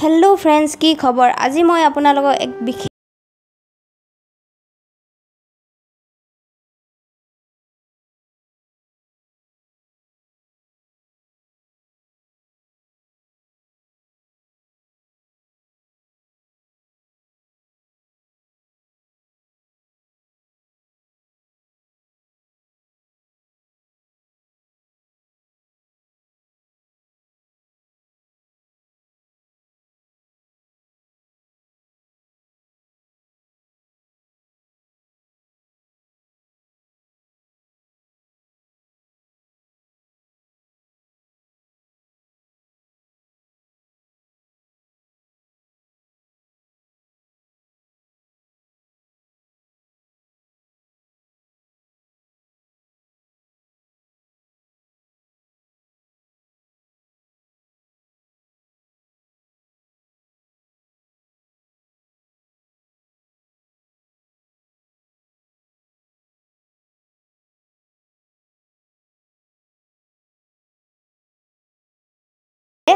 Hello friends की खबर আজি মই আপোনালোকক এক বিশেষ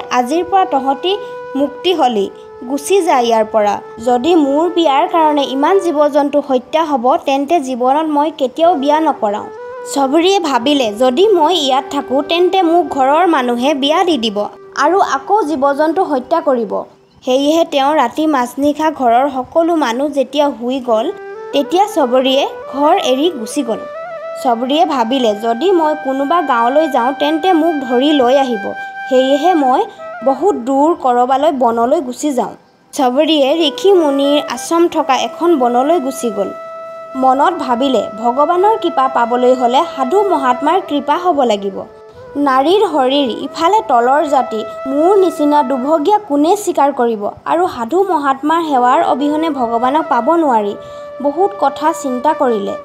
আজিৰ পৰা তহতি মুক্তি হলি গুছি যায় ইয়াৰ পৰা যদি মোৰ বিয়াৰ কাৰণে ইমান জীৱ-জন্তু হত্যা হ'ব তেন্তে জীৱনত মই কেতিয়াও বিয়া নকৰাও সবৰিয়ে ভাবিলে যদি মই ইয়াত থাকো তেন্তে মোক ঘৰৰ মানুহে বিয়া দি দিব আৰু আকৌ জীৱ-জন্তু হত্যা কৰিব হেইহে তেওঁ ৰাতি মাছনিখা ঘৰৰ সকলো মানুহ যেতিয়া শুই গল তেতিয়া সবৰিয়ে ঘৰ এৰি গুছি গল সবৰিয়ে ভাবিলে যদি মই কোনোবা গাঁৱলৈ যাওঁ তেন্তে মোক ধৰি লৈ আহিব হেইহে মই বহুত দূৰ কৰবালৈ বনলৈ গুছি যাওঁ সবৰিয়ে ঋষি মুনিৰ আশ্ৰম থকা এখন বনলৈ গুছি গল মনত ভাবিলে ভগৱানৰ কৃপা পাবলৈ হলে সাধু মহাত্মাৰ কৃপা হ'ব লাগিব নাৰীৰ শৰীৰ ইফালে তলৰ জাতি মোৰ নিচিনা দুভগীয়া কোনে স্বীকাৰ কৰিব আৰু সাধু মহাত্মাৰ সেৱাৰ অবিহনে ভগৱানক পাব নোৱাৰি বহুত কথা চিন্তা কৰিলে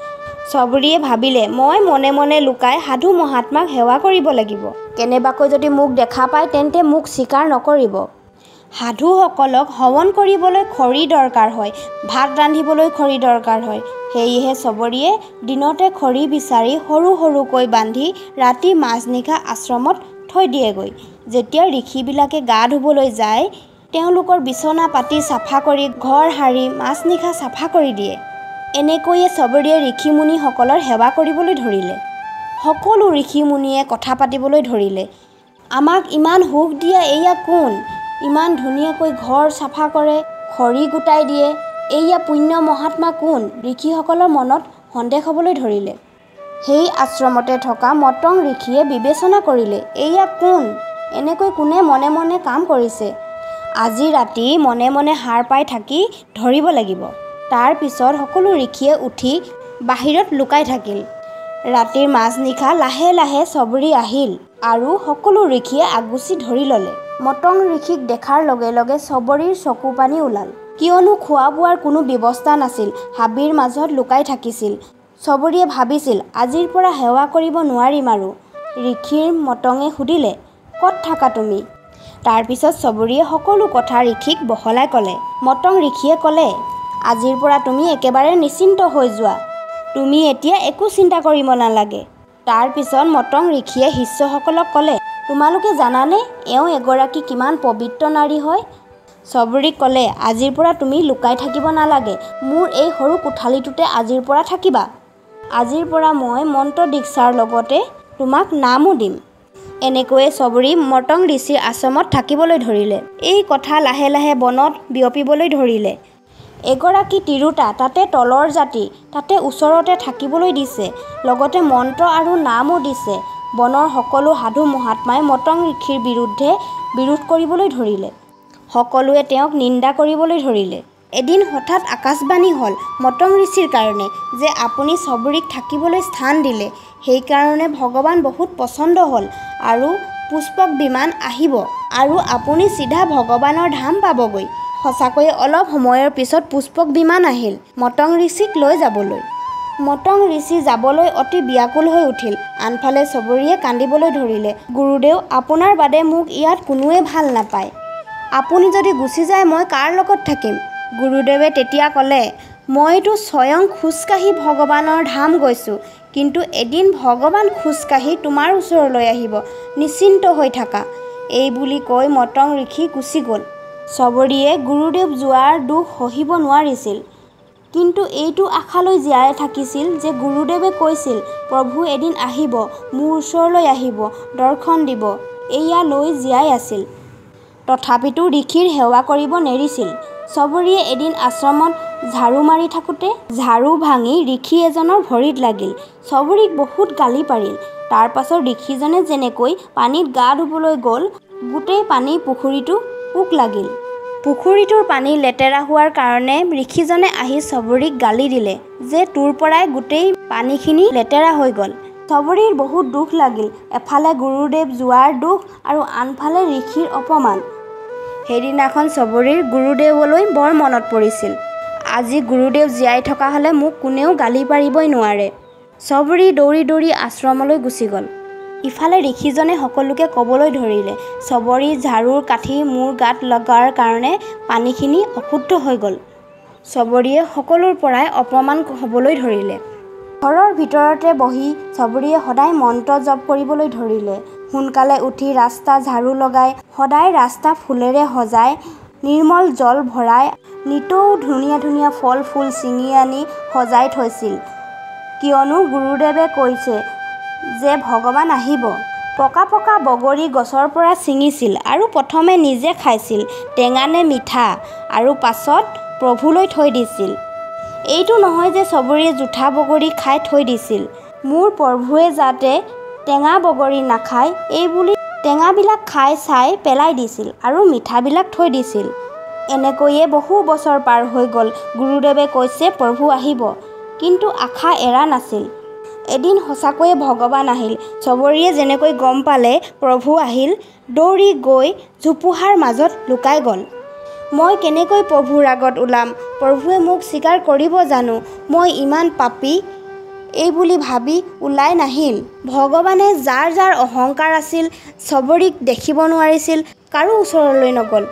সবৰিয়ে ভাবিলে মই মনে মনে লুকাই সাধু মহাত্মাক সেৱা কৰিব লাগিব কেনেবাকৈ যদি মোক দেখা পায় তেন্তে মোক স্বীকাৰ নকৰিব সাধুসকলক হৱন কৰিবলৈ খৰি দৰকাৰ হয় ভাত ৰান্ধিবলৈ খৰি দৰকাৰ হয় হেইহে সবৰিয়ে দিনতে খৰি বিচাৰি সৰু সৰুকৈ বান্ধি ৰাতি মাজনিশা আশ্ৰমত থৈ দিয়েগৈ যেতিয়া ঋষিবিলাকে গা ধুবলৈ যায় তেওঁলোকৰ বিছনা পাতি চাফা কৰি ঘৰ হাৰি মাজনিশা চাফা কৰি দিয়ে এনেকৈয়ে সবৰিয়ে ঋষি মুনিসকলৰ সেৱা কৰিবলৈ ধৰিলে সকলো ঋষি মুনিয়ে কথা পাতিবলৈ ধৰিলে আমাক ইমান সুখ দিয়া এয়া কোন ইমান ধুনীয়াকৈ ঘৰ চাফা কৰে খৰি গোটাই দিয়ে এয়া পুণ্য মহাত্মা কোন ঋষিসকলৰ মনত সন্দেহ হ'বলৈ ধৰিলে সেই আশ্ৰমতে থকা মটং ঋষিয়ে বিবেচনা কৰিলে এয়া কোন এনেকৈ কোনে মনে মনে কাম কৰিছে আজি ৰাতি মনে মনে হাৰ পাই থাকি ধৰিব লাগিব তাৰ পিছত সকলো ঋষিয়ে উঠি বাহিৰত লুকাই থাকিল ৰাতিৰ মাজনিশা লাহে লাহে সবৰি আহিল আৰু সকলো ঋষিয়ে আগুচি ধৰি ল'লে মটং ঋষিক দেখাৰ লগে লগে সবৰিৰ চকু পানী ওলাল কিয়নো খোৱা বোৱাৰ কোনো ব্যৱস্থা নাছিল হাবিৰ মাজত লুকাই থাকিছিল সবৰিয়ে ভাবিছিল আজিৰ পৰা সেৱা কৰিব নোৱাৰিম আৰু ঋষিৰ মটঙে সুধিলে ক'ত থাকা তুমি তাৰ পিছত সবৰিয়ে সকলো কথা ঋষিক বহলাই ক'লে মটং ঋষিয়ে ক'লে আজিৰ পৰা তুমি একেবাৰে নিশ্চিন্ত হৈ যোৱা তুমি এতিয়া একো চিন্তা কৰিব নালাগে তাৰ পিছত মটং ঋষিয়ে শিষ্যসকলক ক'লে তোমালোকে জানানে এওঁ এগৰাকী কিমান পবিত্ৰ নাৰী হয় সবৰিক ক'লে আজিৰ পৰা তুমি লুকাই থাকিব নালাগে মোৰ এই সৰু কোঠালিটোতে আজিৰ পৰা থাকিবা আজিৰ পৰা মই মন্ত্ৰ দীক্ষাৰ লগতে তোমাক নামো দিম এনেকৈয়ে সবৰি মটং ঋষিৰ আশ্ৰমত থাকিবলৈ ধৰিলে এই কথা লাহে লাহে বনত বিয়পিবলৈ ধৰিলে এগৰাকী তিৰোতা তাতে তলৰ জাতি তাতে ওচৰতে থাকিবলৈ দিছে লগতে মন্ত্ৰ আৰু নামো দিছে বনৰ সকলো সাধু মহাত্মাই মটং ঋষিৰ বিৰুদ্ধে বিৰোধ কৰিবলৈ ধৰিলে সকলোৱে তেওঁক নিন্দা কৰিবলৈ ধৰিলে এদিন হঠাৎ আকাশবাণী হ'ল মটং ঋষিৰ কাৰণে যে আপুনি সবৰিক থাকিবলৈ স্থান দিলে সেইকাৰণে ভগৱান বহুত পচন্দ হ'ল আৰু পুষ্পক বিমান আহিব আৰু আপুনি চিধা ভগৱানৰ ধাম পাবগৈ সঁচাকৈয়ে অলপ সময়ৰ পিছত পুষ্পক বিমান আহিল মটং ঋষিক লৈ যাবলৈ মটং ঋষি যাবলৈ অতি ব্যাকুল হৈ উঠিল আনফালে সবৰিয়ে কান্দিবলৈ ধৰিলে গুৰুদেৱ আপোনাৰ বাদে মোক ইয়াত কোনোৱে ভাল নাপায় আপুনি যদি গুচি যায় মই কাৰ লগত থাকিম গুৰুদেৱে তেতিয়া ক'লে মইতো স্বয়ং খোজকাঢ়ি ভগৱানৰ ধাম গৈছোঁ কিন্তু এদিন ভগৱান খোজকাঢ়ি তোমাৰ ওচৰলৈ আহিব নিশ্চিন্ত হৈ থাকা এই বুলি কৈ মটং ঋষি গুচি গ'ল চবৰিয়ে গুৰুদেৱ যোৱাৰ দুখ সহিব নোৱাৰিছিল। কিন্তু এইটো আশালৈ জীয়াই থাকিছিল যে গুৰুদেৱে কৈছিল প্ৰভু এদিন আহিব, মোৰ ওচৰলৈ আহিব, দৰ্শন দিব, এয়া লৈ জীয়াই আছিল। তথাপিতো ঋষিৰ সেৱা কৰিব নেৰিছিল। চবৰিয়ে এদিন আশ্ৰমত ঝাৰু মাৰি থাকোঁতে ঝাৰু ভাঙি ঋষি এজনৰ ভৰিত লাগিল। চবৰিক বহুত গালি পাৰিল। তাৰ পাছত ঋষিজনে যেনেকৈ পানীত গা ধুবলৈ গ'ল, গোটেই পানী পুখুৰীটো পোক লাগিল। পুখুৰীটোৰ পানী লেতেৰা হোৱাৰ কাৰণে ঋষিজনে আহি চবৰিক গালি দিলে যে তোৰ পৰাই গোটেই পানীখিনি লেতেৰা হৈ গ'ল। চবৰিৰ বহুত দুখ লাগিল, এফালে গুৰুদেৱ যোৱাৰ দুখ আৰু আনফালে ঋষিৰ অপমান। সেইদিনাখন চবৰিৰ গুৰুদেৱলৈ বৰ মনত পৰিছিল। আজি গুৰুদেৱ জীয়াই থকা হ'লে মোক কোনেও গালি পাৰিবই নোৱাৰে। চবৰি দৌৰি দৌৰি আশ্ৰমলৈ গুচি গ'ল। ইফালে ঋষিজনে সকলোকে ক'বলৈ ধৰিলে চবৰি ঝাৰুৰ কাঠি মোৰ গাত লগাৰ কাৰণে পানীখিনি অশুদ্ধ হৈ গ'ল। চবৰিয়ে সকলোৰ পৰাই অপমান হ'বলৈ ধৰিলে। ঘৰৰ ভিতৰতে বহি চবৰিয়ে সদায় মন্ত্ৰ জপ কৰিবলৈ ধৰিলে। সোনকালে উঠি ৰাস্তা ঝাৰু লগাই, সদায় ৰাস্তা ফুলেৰে সজাই, নিৰ্মল জল ভৰাই, নিতৌ ধুনীয়া ধুনীয়া ফল ফুল ছিঙি আনি সজাই থৈছিল। কিয়নো গুৰুদেৱে কৈছে যে ভগৱান আহিব। পকা পকা বগৰী গছৰ পৰা ছিঙিছিল আৰু প্ৰথমে নিজে খাইছিল, টেঙা নে মিঠা, আৰু পাছত প্ৰভুলৈ থৈ দিছিল। এইটো নহয় যে চবৰিয়ে জুঠা বগৰী খাই থৈ দিছিল। মোৰ প্ৰভুৱে যাতে টেঙা বগৰী নাখায় এইবুলি টেঙাবিলাক খাই চাই পেলাই দিছিল আৰু মিঠাবিলাক থৈ দিছিল। এনেকৈয়ে বহু বছৰ পাৰ হৈ গ'ল। গুৰুদেৱে কৈছে প্ৰভু আহিব, কিন্তু আশা এৰা নাছিল। এদিন সঁচাকৈয়ে ভগৱান আহিল। চবৰিয়ে যেনেকৈ গম পালে প্ৰভু আহিল, দৌৰি গৈ জোপোহাৰ মাজত লুকাই গ'ল। মই কেনেকৈ প্ৰভুৰ আগত ওলাম? প্ৰভুৱে মোক স্বীকাৰ কৰিব জানো? মই ইমান পাপী, এইবুলি ভাবি ওলাই নাহিল। ভগৱানে যাৰ যাৰ অহংকাৰ আছিল, চবৰিক দেখিব নোৱাৰিছিল, কাৰো ওচৰলৈ নগ'ল।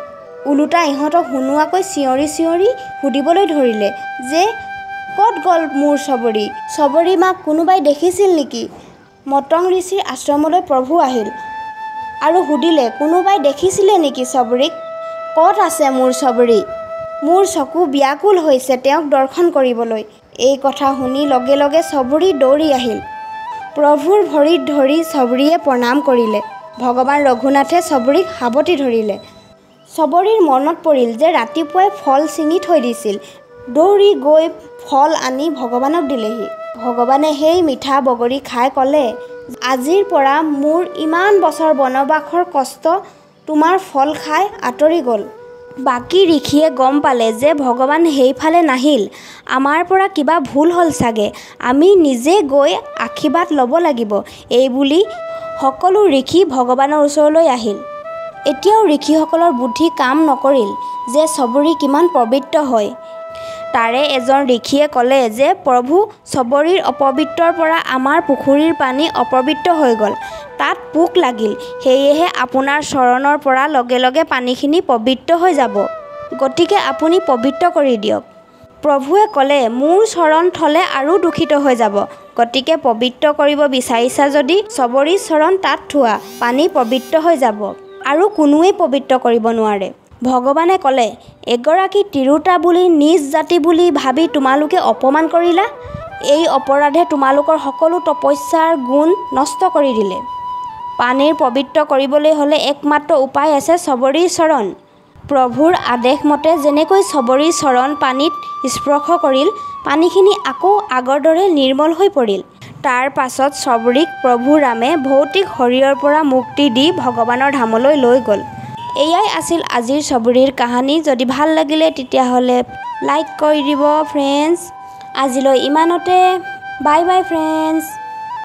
ওলোটা ইহঁতক শুনোৱাকৈ চিঞৰি চিঞৰি সুধিবলৈ ধৰিলে যে ক'ত গ'ল মোৰ চবৰি? চবৰি মাক কোনোবাই দেখিছিল নেকি? মটং ঋষিৰ আশ্ৰমলৈ প্ৰভু আহিল আৰু সুধিলে কোনোবাই দেখিছিলে নেকি চবৰিক? ক'ত আছে মোৰ চবৰি? মোৰ চকু ব্যাকুল হৈছে তেওঁক দৰ্শন কৰিবলৈ। এই কথা শুনি লগে লগে চবৰি দৌৰি আহিল। প্ৰভুৰ ভৰিত ধৰি চবৰিয়ে প্ৰণাম কৰিলে। ভগৱান ৰঘুনাথে চবৰিক সাৱটি ধৰিলে। চবৰিৰ মনত পৰিল যে ৰাতিপুৱাই ফল ছিঙি থৈ দিছিল। দৌৰি গৈ ফল আনি ভগৱানক দিলেহি। ভগৱানে সেই মিঠা বগৰী খাই ক'লে, আজিৰ পৰা মোৰ ইমান বছৰ বনবাসৰ কষ্ট তোমাৰ ফল খাই আঁতৰি গ'ল। বাকী ঋষিয়ে গম পালে যে ভগৱান সেইফালে নাহিল। আমাৰ পৰা কিবা ভুল হ'ল চাগে, আমি নিজে গৈ আশীৰ্বাদ ল'ব লাগিব। এইবুলি সকলো ঋষি ভগৱানৰ ওচৰলৈ আহিল। এতিয়াও ঋষিসকলৰ বুদ্ধি কাম নকৰিল যে চবৰি কিমান পবিত্ৰ হয়। তাৰে এজন ঋষিয়ে ক'লে যে প্ৰভু, চবৰিৰ অপবিত্ৰৰ পৰা আমাৰ পুখুৰীৰ পানী অপবিত্ৰ হৈ গ'ল, তাত পোক লাগিল, সেয়েহে আপোনাৰ চৰণৰ পৰা লগে লগে পানীখিনি পবিত্ৰ হৈ যাব। গতিকে আপুনি পবিত্ৰ কৰি দিয়ক। প্ৰভুৱে ক'লে মোৰ চৰণ থলে আৰু দূষিত হৈ যাব। গতিকে পবিত্ৰ কৰিব বিচাৰিছা যদি চবৰিৰ চৰণ তাত থোৱা, পানী পবিত্ৰ হৈ যাব আৰু কোনোৱেই পবিত্ৰ কৰিব নোৱাৰে। ভগৱানে ক'লে এগৰাকী তিৰোতা বুলি নিজ জাতি বুলি ভাবি তোমালোকে অপমান কৰিলা। এই অপৰাধে তোমালোকৰ সকলো তপস্যাৰ গুণ নষ্ট কৰি দিলে। পানীৰ পবিত্ৰ কৰিবলৈ হ'লে একমাত্ৰ উপায় আছে চবৰিৰ চৰণ। প্ৰভুৰ আদেশ মতে যেনেকৈ চবৰিৰ চৰণ পানীত স্পৰ্শ কৰিল, পানীখিনি আকৌ আগৰ দৰে নিৰ্মল হৈ পৰিল। তাৰ পাছত চবৰিক প্ৰভু ৰামে ভৌতিক শৰীৰৰ পৰা মুক্তি দি ভগৱানৰ ধামলৈ লৈ গ'ল। এয়াই আছিল আজিৰ চবৰিৰ কাহিনী। যদি ভাল লাগিলে তেতিয়াহ'লে লাইক কৰি দিব ফ্ৰেণ্ডছ। আজিলৈ ইমানতে। Bye bye friends.